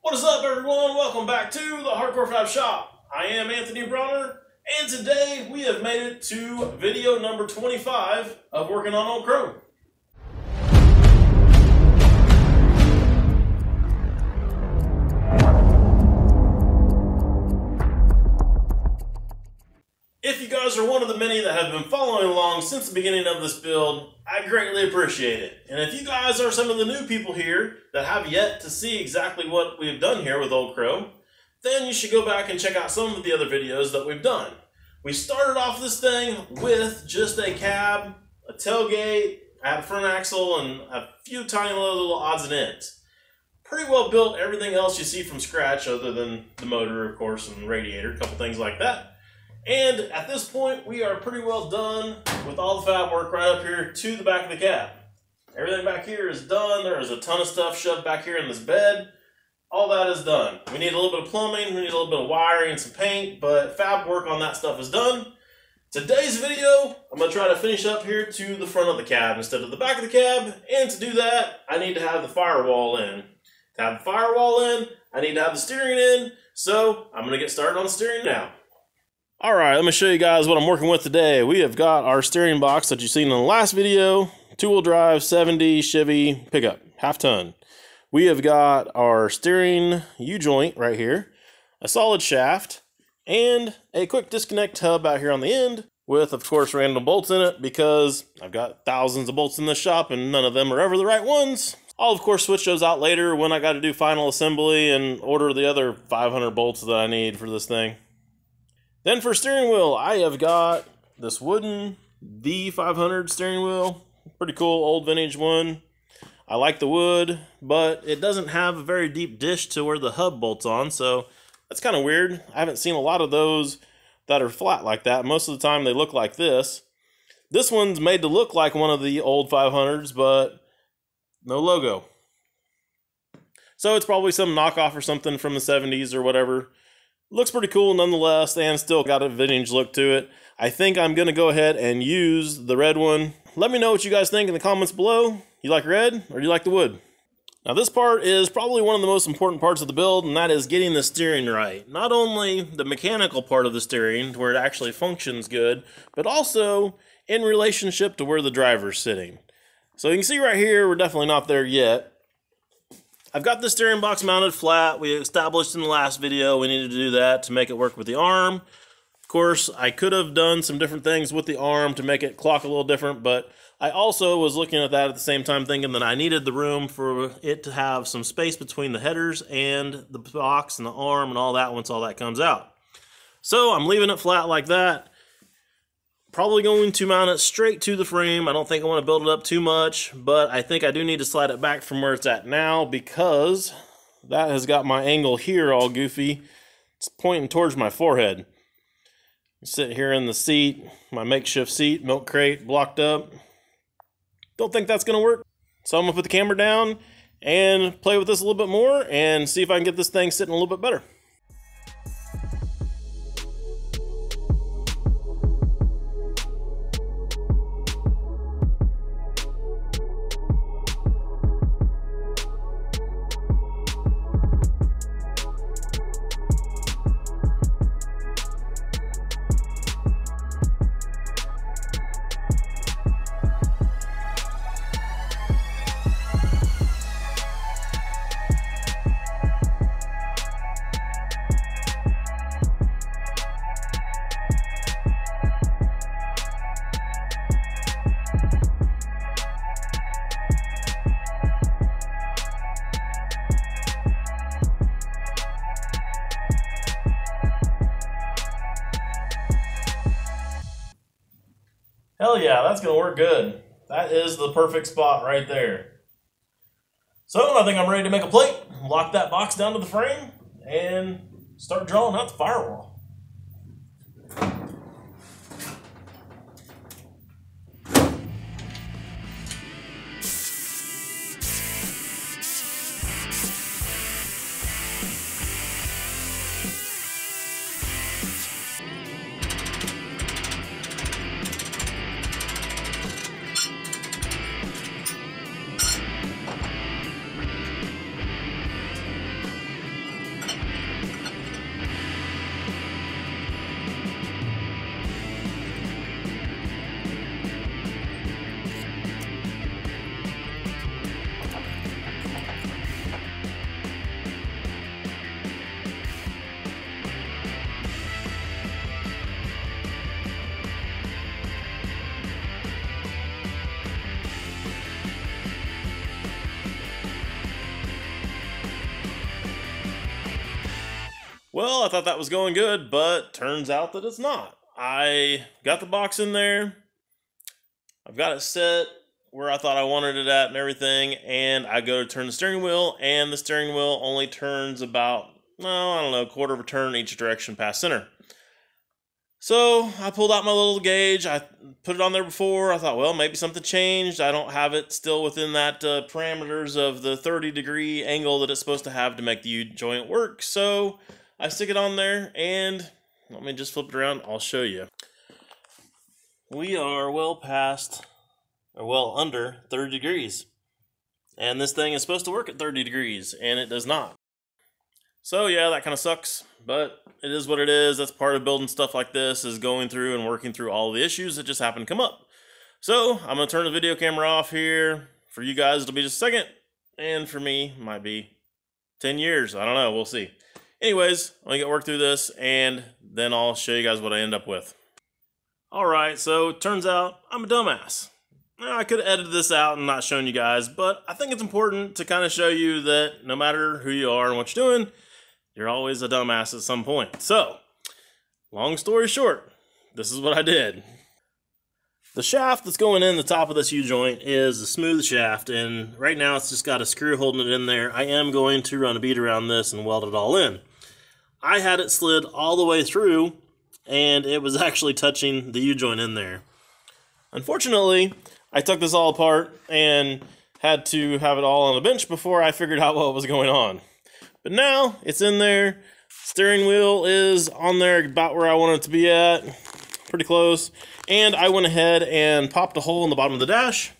What is up, everyone? Welcome back to the Hardcore Fab Shop. I am Anthony Bronner, and today we have made it to video number 25 of working on Old Crow. If you guys are one of the many that have been following along since the beginning of this build, I greatly appreciate it. And if you guys are some of the new people here that have yet to see exactly what we've done here with Old Crow, then you should go back and check out some of the other videos that we've done. We started off this thing with just a cab, a tailgate, I had a front axle, and a few tiny little odds and ends. Pretty well built everything else you see from scratch other than the motor, of course, and radiator, a couple things like that. And at this point, we are pretty well done with all the fab work right up here to the back of the cab. Everything back here is done. There is a ton of stuff shoved back here in this bed. All that is done. We need a little bit of plumbing, we need a little bit of wiring and some paint, but fab work on that stuff is done. Today's video, I'm going to try to finish up here to the front of the cab instead of the back of the cab, and to do that, I need to have the firewall in. To have the firewall in, I need to have the steering in, so I'm going to get started on the steering now. Alright, let me show you guys what I'm working with today. We have got our steering box that you've seen in the last video, two-wheel drive, 70 Chevy pickup, half-ton. We have got our steering U-joint right here, a solid shaft, and a quick disconnect hub out here on the end with, of course, random bolts in it because I've got thousands of bolts in this shop and none of them are ever the right ones. I'll, of course, switch those out later when I got to do final assembly and order the other 500 bolts that I need for this thing. Then for steering wheel, I have got this wooden V500 steering wheel. Pretty cool, old vintage one. I like the wood, but it doesn't have a very deep dish to where the hub bolts on, so that's kind of weird. I haven't seen a lot of those that are flat like that. Most of the time they look like this. This one's made to look like one of the old 500s, but no logo. So it's probably some knockoff or something from the 70s or whatever. Looks pretty cool nonetheless, and still got a vintage look to it. I think I'm going to go ahead and use the red one. Let me know what you guys think in the comments below. You like red, or do you like the wood? Now this part is probably one of the most important parts of the build, and that is getting the steering right. Not only the mechanical part of the steering, where it actually functions good, but also in relationship to where the driver's sitting. So you can see right here, we're definitely not there yet. I've got the steering box mounted flat. We established in the last video we needed to do that to make it work with the arm. Of course, I could have done some different things with the arm to make it clock a little different, but I also was looking at that at the same time thinking that I needed the room for it to have some space between the headers and the box and the arm and all that once all that comes out. So I'm leaving it flat like that. Probably going to mount it straight to the frame. I don't think I want to build it up too much, but I think I do need to slide it back from where it's at now because that has got my angle here all goofy. It's pointing towards my forehead. I sit here in the seat, my makeshift seat, milk crate blocked up. Don't think that's going to work. So I'm going to put the camera down and play with this a little bit more and see if I can get this thing sitting a little bit better. Hell yeah, that's going to work good. That is the perfect spot right there. So I think I'm ready to make a plate, lock that box down to the frame, and start drawing out the firewall. Well, I thought that was going good, but turns out that it's not. I got the box in there. I've got it set where I thought I wanted it at and everything, and I go to turn the steering wheel, and the steering wheel only turns about, I don't know, a quarter of a turn each direction past center. So I pulled out my little gauge. I put it on there before. I thought, well, maybe something changed. I don't have it still within that parameters of the 30-degree angle that it's supposed to have to make the U-joint work. So I stick it on there, and let me just flip it around. I'll show you. We are well under 30 degrees. And this thing is supposed to work at 30 degrees, and it does not. So yeah, that kind of sucks, but it is what it is. That's part of building stuff like this, is going through and working through all the issues that just happen to come up. So I'm going to turn the video camera off here. For you guys, it'll be just a second, and for me, it might be 10 years. I don't know, we'll see. Anyways, I'm going to get work through this, and then I'll show you guys what I end up with. Alright, so it turns out I'm a dumbass. Now, I could have edited this out and not shown you guys, but I think it's important to kind of show you that no matter who you are and what you're doing, you're always a dumbass at some point. So, long story short, this is what I did. The shaft that's going in the top of this U-joint is a smooth shaft, and right now it's just got a screw holding it in there. I am going to run a bead around this and weld it all in. I had it slid all the way through, and it was actually touching the U-joint in there. Unfortunately, I took this all apart and had to have it all on the bench before I figured out what was going on. But now, it's in there. Steering wheel is on there about where I want it to be at. Pretty close. And I went ahead and popped a hole in the bottom of the dash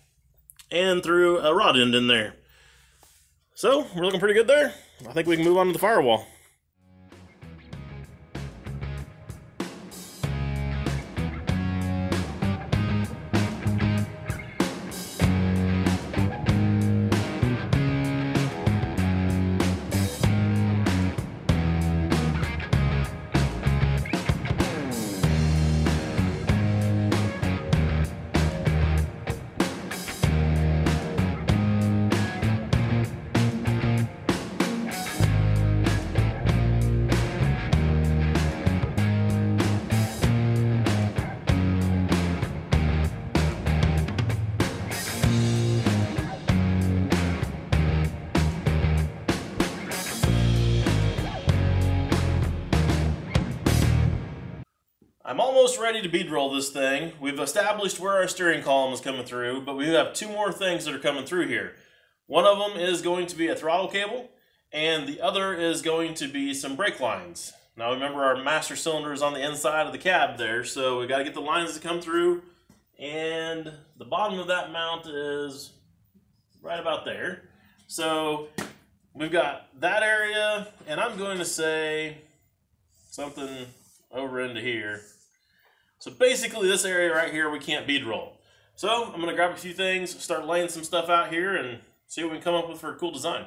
and threw a rod end in there. So, we're looking pretty good there. I think we can move on to the firewall. I'm almost ready to bead roll this thing. We've established where our steering column is coming through, but we have two more things that are coming through here. One of them is going to be a throttle cable, and the other is going to be some brake lines. Now remember, our master cylinder is on the inside of the cab there, so we got to get the lines to come through, and the bottom of that mount is right about there. So we've got that area, and I'm going to say something over into here. So basically this area right here we can't bead roll. So I'm going to grab a few things, start laying some stuff out here, and see what we can come up with for a cool design.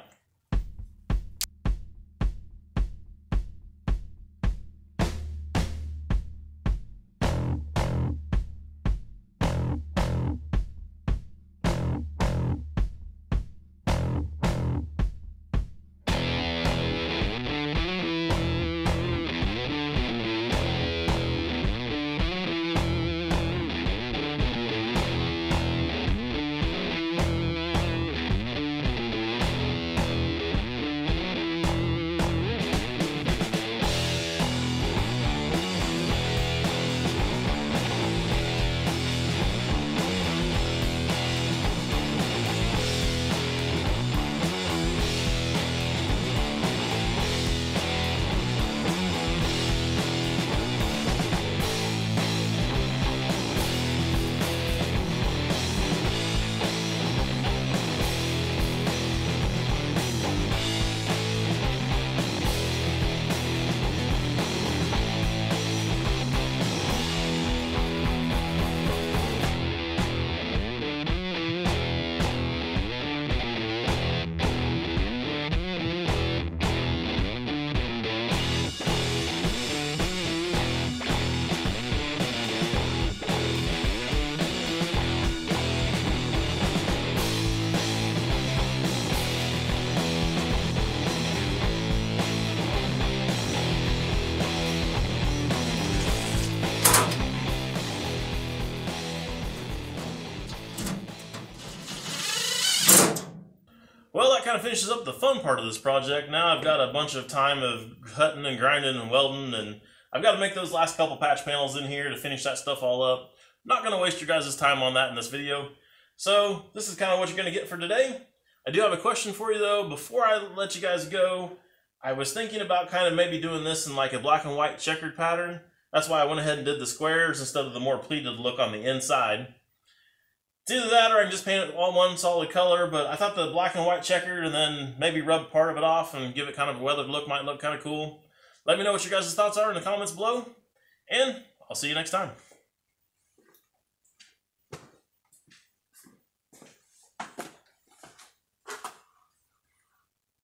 finishes up the fun part of this project. Now I've got a bunch of time of cutting and grinding and welding, and I've got to make those last couple patch panels in here to finish that stuff all up. Not going to waste your guys' time on that in this video. So this is kind of what you're going to get for today. I do have a question for you though. Before I let you guys go, I was thinking about kind of maybe doing this in like a black and white checkered pattern. That's why I went ahead and did the squares instead of the more pleated look on the inside. It's either that or I can just paint it all one solid color, but I thought the black and white checkered and then maybe rub part of it off and give it kind of a weathered look might look kind of cool. Let me know what your guys' thoughts are in the comments below, and I'll see you next time.